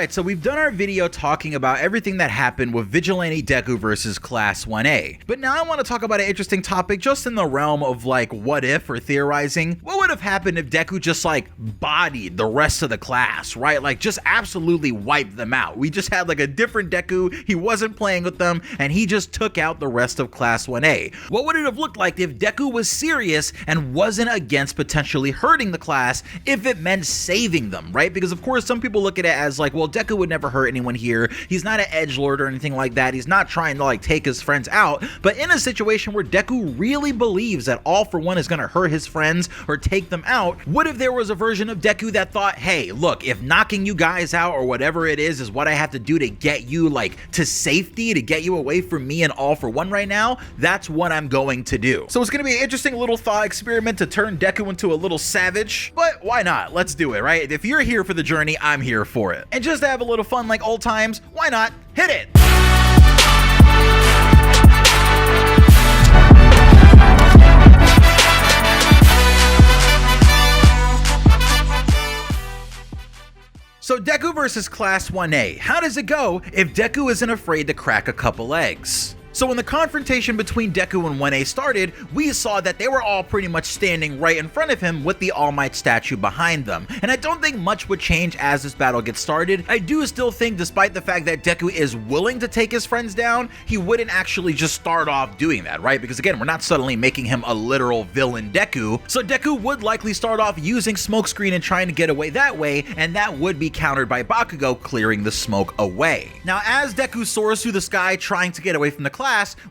Alright, so we've done our video talking about everything that happened with Vigilante Deku versus Class 1A. But now I want to talk about an interesting topic just in the realm of like what if or theorizing. What would have happened if Deku just like bodied the rest of the class, right? Like just absolutely wiped them out. We just had like a different Deku, he wasn't playing with them, and he just took out the rest of Class 1A. What would it have looked like if Deku was serious and wasn't against potentially hurting the class if it meant saving them, right? Because of course some people look at it as like, well, Deku would never hurt anyone here. He's not an edgelord or anything like that. He's not trying to like take his friends out. But in a situation where Deku really believes that All For One is going to hurt his friends or take them out, what if there was a version of Deku that thought, hey, look, if knocking you guys out or whatever it is what I have to do to get you like to safety, to get you away from me and All For One right now, that's what I'm going to do. So it's going to be an interesting little thought experiment to turn Deku into a little savage, but why not? Let's do it, right? If you're here for the journey, I'm here for it. And just to have a little fun like old times, why not hit it? So Deku versus Class 1A. How does it go if Deku isn't afraid to crack a couple eggs? So when the confrontation between Deku and 1A started, we saw that they were all pretty much standing right in front of him with the All Might statue behind them. And I don't think much would change as this battle gets started. I do still think, despite the fact that Deku is willing to take his friends down, he wouldn't actually just start off doing that, right? Because again, we're not suddenly making him a literal villain Deku. So Deku would likely start off using Smokescreen and trying to get away that way, and that would be countered by Bakugo clearing the smoke away. Now, as Deku soars through the sky trying to get away from the class,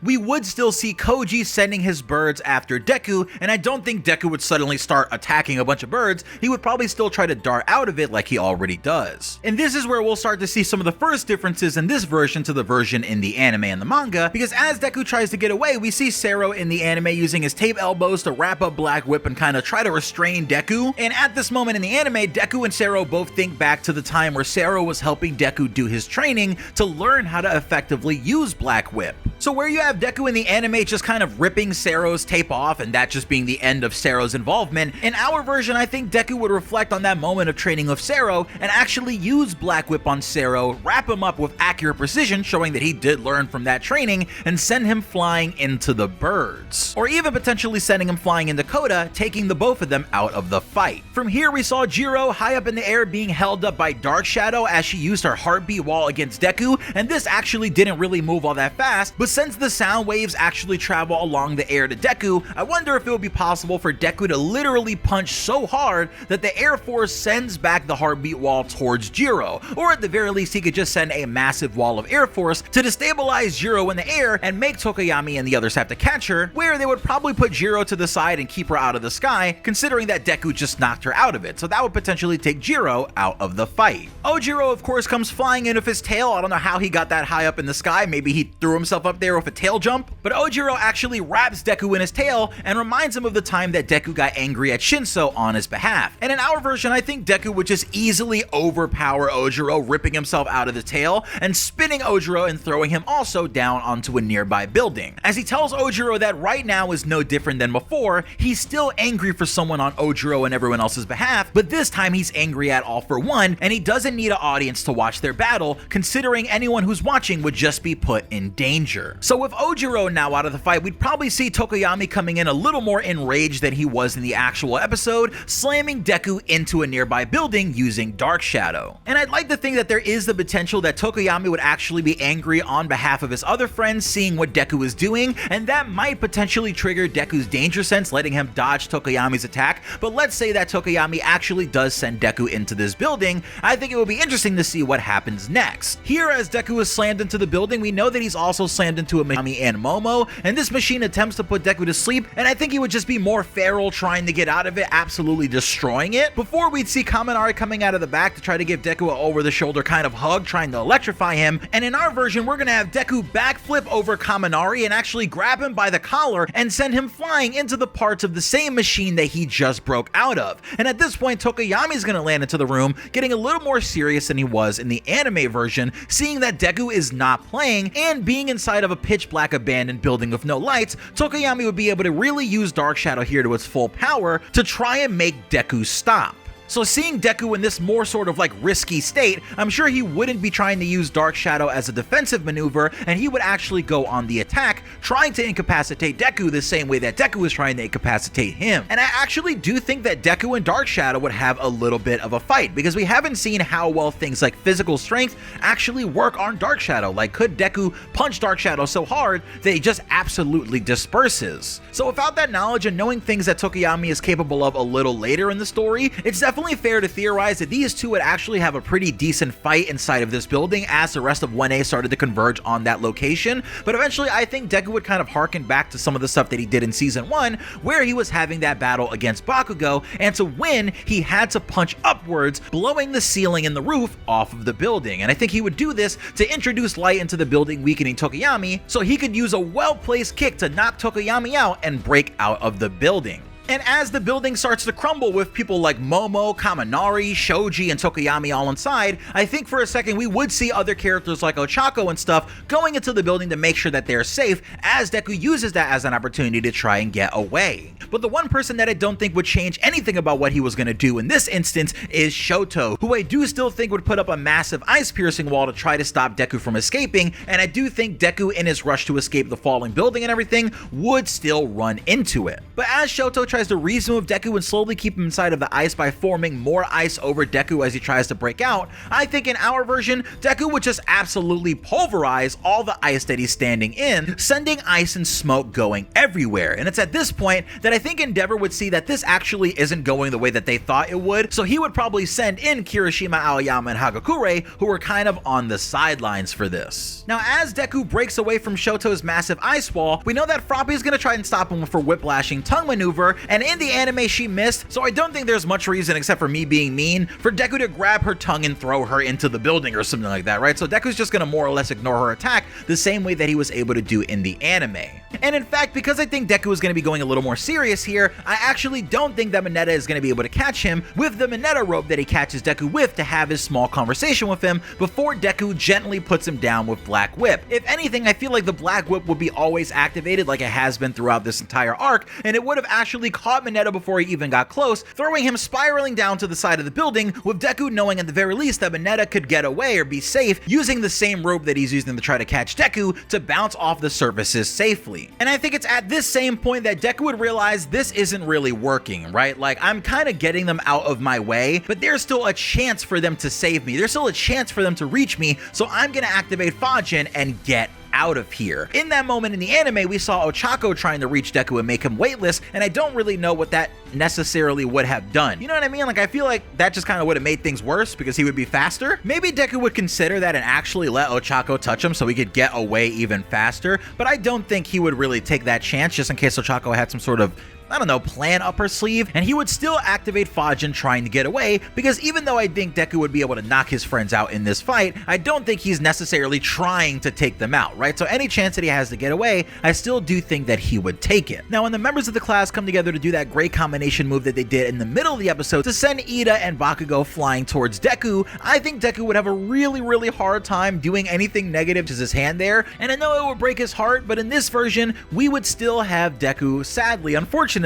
we would still see Koji sending his birds after Deku, and I don't think Deku would suddenly start attacking a bunch of birds. He would probably still try to dart out of it like he already does. And this is where we'll start to see some of the first differences in this version to the version in the anime and the manga, because as Deku tries to get away, we see Sero in the anime using his tape elbows to wrap up Black Whip and kind of try to restrain Deku. And at this moment in the anime, Deku and Sero both think back to the time where Sero was helping Deku do his training to learn how to effectively use Black Whip. So where you have Deku in the anime just kind of ripping Sero's tape off and that just being the end of Sero's involvement, in our version I think Deku would reflect on that moment of training with Sero and actually use Black Whip on Sero, wrap him up with accurate precision showing that he did learn from that training, and send him flying into the birds. Or even potentially sending him flying into Koda, taking the both of them out of the fight. From here we saw Jiro high up in the air being held up by Dark Shadow as she used her heartbeat wall against Deku, and this actually didn't really move all that fast, but since the sound waves actually travel along the air to Deku, I wonder if it would be possible for Deku to literally punch so hard that the Air Force sends back the heartbeat wall towards Jiro, or at the very least he could just send a massive wall of Air Force to destabilize Jiro in the air and make Tokoyami and the others have to catch her, where they would probably put Jiro to the side and keep her out of the sky, considering that Deku just knocked her out of it, so that would potentially take Jiro out of the fight. Ojiro of course comes flying in with his tail. I don't know how he got that high up in the sky, maybe he threw himself up there with a tail jump, but Ojiro actually wraps Deku in his tail and reminds him of the time that Deku got angry at Shinso on his behalf. And in our version, I think Deku would just easily overpower Ojiro, ripping himself out of the tail and spinning Ojiro and throwing him also down onto a nearby building. As he tells Ojiro that right now is no different than before, he's still angry for someone on Ojiro and everyone else's behalf, but this time he's angry at All For One, and he doesn't need an audience to watch their battle, considering anyone who's watching would just be put in danger. So with Ojiro now out of the fight, we'd probably see Tokoyami coming in a little more enraged than he was in the actual episode, slamming Deku into a nearby building using Dark Shadow. And I'd like to think that there is the potential that Tokoyami would actually be angry on behalf of his other friends seeing what Deku is doing, and that might potentially trigger Deku's danger sense, letting him dodge Tokoyami's attack. But let's say that Tokoyami actually does send Deku into this building, I think it would be interesting to see what happens next. Here, as Deku is slammed into the building, we know that he's also slammed into a Mikami and Momo, and this machine attempts to put Deku to sleep, and I think he would just be more feral trying to get out of it, absolutely destroying it, before we'd see Kaminari coming out of the back to try to give Deku an over-the-shoulder kind of hug, trying to electrify him. And in our version, we're gonna have Deku backflip over Kaminari and actually grab him by the collar and send him flying into the parts of the same machine that he just broke out of. And at this point, Tokoyami's gonna land into the room, getting a little more serious than he was in the anime version, seeing that Deku is not playing, and being inside of a pitch black abandoned building with no lights, Tokoyami would be able to really use Dark Shadow here to its full power to try and make Deku stop. So seeing Deku in this more sort of like risky state, I'm sure he wouldn't be trying to use Dark Shadow as a defensive maneuver, and he would actually go on the attack, trying to incapacitate Deku the same way that Deku was trying to incapacitate him. And I actually do think that Deku and Dark Shadow would have a little bit of a fight, because we haven't seen how well things like physical strength actually work on Dark Shadow. Like, could Deku punch Dark Shadow so hard that he just absolutely disperses? So without that knowledge and knowing things that Tokoyami is capable of a little later in the story, it's definitely fair to theorize that these two would actually have a pretty decent fight inside of this building as the rest of 1A started to converge on that location. But eventually I think Deku would kind of harken back to some of the stuff that he did in season 1, where he was having that battle against Bakugo, and to win he had to punch upwards, blowing the ceiling and the roof off of the building. And I think he would do this to introduce light into the building, weakening Tokoyami, so he could use a well-placed kick to knock Tokoyami out and break out of the building. And as the building starts to crumble with people like Momo, Kaminari, Shoji, and Tokoyami all inside, I think for a second we would see other characters like Ochako and stuff going into the building to make sure that they're safe, as Deku uses that as an opportunity to try and get away. But the one person that I don't think would change anything about what he was going to do in this instance is Shoto, who I do still think would put up a massive ice-piercing wall to try to stop Deku from escaping, and I do think Deku, in his rush to escape the falling building and everything, would still run into it. But as Shoto tries to reason with Deku and slowly keep him inside of the ice by forming more ice over Deku as he tries to break out, I think in our version, Deku would just absolutely pulverize all the ice that he's standing in, sending ice and smoke going everywhere. And it's at this point that I think Endeavor would see that this actually isn't going the way that they thought it would, so he would probably send in Kirishima, Aoyama, and Hagakure, who were kind of on the sidelines for this. Now, as Deku breaks away from Shoto's massive ice wall, we know that Froppy is going to try and stop him for whiplashing tongue maneuver, and in the anime she missed, so I don't think there's much reason, except for me being mean, for Deku to grab her tongue and throw her into the building or something like that, right? So Deku's just gonna more or less ignore her attack the same way that he was able to do in the anime. And in fact, because I think Deku is going to be going a little more serious here, I actually don't think that Mineta is going to be able to catch him with the Mineta rope that he catches Deku with to have his small conversation with him before Deku gently puts him down with Black Whip. If anything, I feel like the Black Whip would be always activated like it has been throughout this entire arc, and it would have actually caught Mineta before he even got close, throwing him spiraling down to the side of the building, with Deku knowing at the very least that Mineta could get away or be safe using the same rope that he's using to try to catch Deku to bounce off the surfaces safely. And I think it's at this same point that Deku would realize this isn't really working, right? Like, I'm kind of getting them out of my way, but there's still a chance for them to save me. There's still a chance for them to reach me, so I'm gonna activate Fajin and get out of here. In that moment in the anime, we saw Ochako trying to reach Deku and make him weightless, and I don't really know what that necessarily would have done. You know what I mean? Like, I feel like that just kind of would have made things worse because he would be faster. Maybe Deku would consider that and actually let Ochako touch him so he could get away even faster, but I don't think he would really take that chance just in case Ochako had some sort of, I don't know, plan up her sleeve, and he would still activate Fajin trying to get away, because even though I think Deku would be able to knock his friends out in this fight, I don't think he's necessarily trying to take them out, right? So any chance that he has to get away, I still do think that he would take it. Now, when the members of the class come together to do that great combination move that they did in the middle of the episode to send Ida and Bakugo flying towards Deku, I think Deku would have a really hard time doing anything negative to his hand there, and I know it would break his heart, but in this version, we would still have Deku, sadly, unfortunately,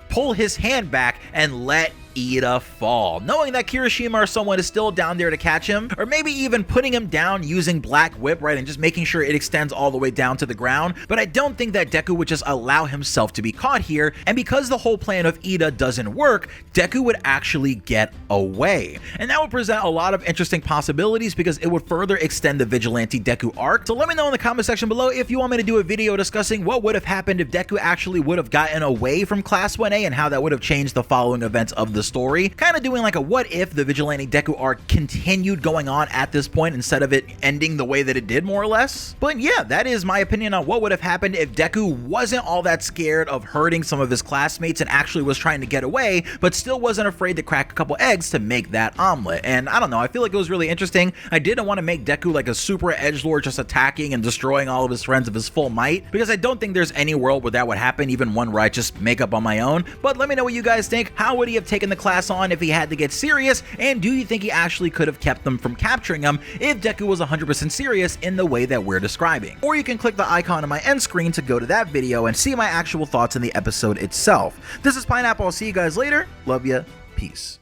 pull his hand back and let Ida fall, knowing that Kirishima or someone is still down there to catch him, or maybe even putting him down using Black Whip, right, and just making sure it extends all the way down to the ground. But I don't think that Deku would just allow himself to be caught here, and because the whole plan of Ida doesn't work, Deku would actually get away. And that would present a lot of interesting possibilities because it would further extend the Vigilante Deku arc. So let me know in the comment section below if you want me to do a video discussing what would have happened if Deku actually would have gotten away from Class 1A and how that would have changed the following events of the story, kind of doing like a what if the Vigilante Deku arc continued going on at this point instead of it ending the way that it did, more or less. But yeah, that is my opinion on what would have happened if Deku wasn't all that scared of hurting some of his classmates and actually was trying to get away, but still wasn't afraid to crack a couple eggs to make that omelet. And I don't know, I feel like it was really interesting. I didn't want to make Deku like a super edgelord just attacking and destroying all of his friends of his full might, because I don't think there's any world where that would happen, even one where I just make up on my own. But let me know what you guys think. How would he have taken the class on if he had to get serious, and do you think he actually could have kept them from capturing him if Deku was 100% serious in the way that we're describing? Or you can click the icon on my end screen to go to that video and see my actual thoughts on the episode itself. This is Pineapple. I'll see you guys later. Love ya. Peace.